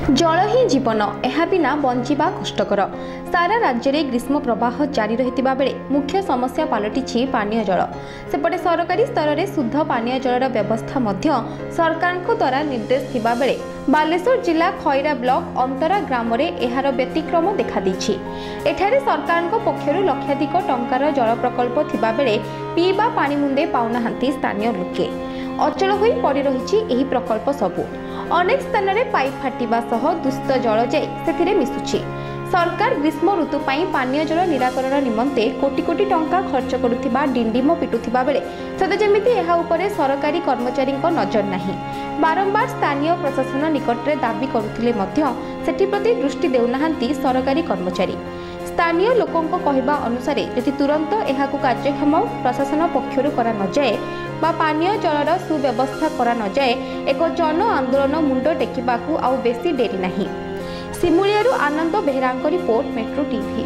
जल ही जीवन यह बिना बंचिबा कष्टकर। सारा राज्य में ग्रीष्म प्रवाह जारी रही बेले मुख्य समस्या पलटि पानीय जल। सेपटे सरकारी स्तर में शुद्ध पानीय जलर व्यवस्था सरकार द्वारा निर्देश थिबा बेले बालेश्वर जिला खैरा ब्लॉक अंतरा ग्राम में यार व्यतिक्रम देखादेछि। एठारे सरकार पक्षर लक्षाधिक टंकार जल प्रकल्प थिबा बेले पीवा पानी मुंदे पाउनाहांती स्थानीय लोके। अचल होई पड़ी रही एही प्रकल्प सबू। अनेक स्थान में पाइप फाटिबा सह दूषित जल जाई सेथिरे मिसुछि। सरकार ग्रीष्म ऋतु पाई पानीय जल निराकरण निमंते कोटी कोटी टंका खर्च करुथिबा डिंडिम पिटुथिबा बेले सदा जेमिति एहा उपरे सरकारी कर्मचारी नजर नाही। बारंबार स्थानीय प्रशासन निकटरे दाबी करुथिले मध्य सेठी प्रति दृष्टि देउनाहांती सरकारी कर्मचारी। स्थानीय लोकों कहवा अनुसार यदि तुरंत एहाकु कार्यक्षम प्रशासन पक्षरु करा न जाए बा पानीय जलर सुव्यवस्था करा न जाए एक जन आंदोलन मुंड टेकिबाकू आउ बेसी डेरी नाही। सिमुलियारू आनंद बेहरांक रिपोर्ट, मेट्रो टीवी।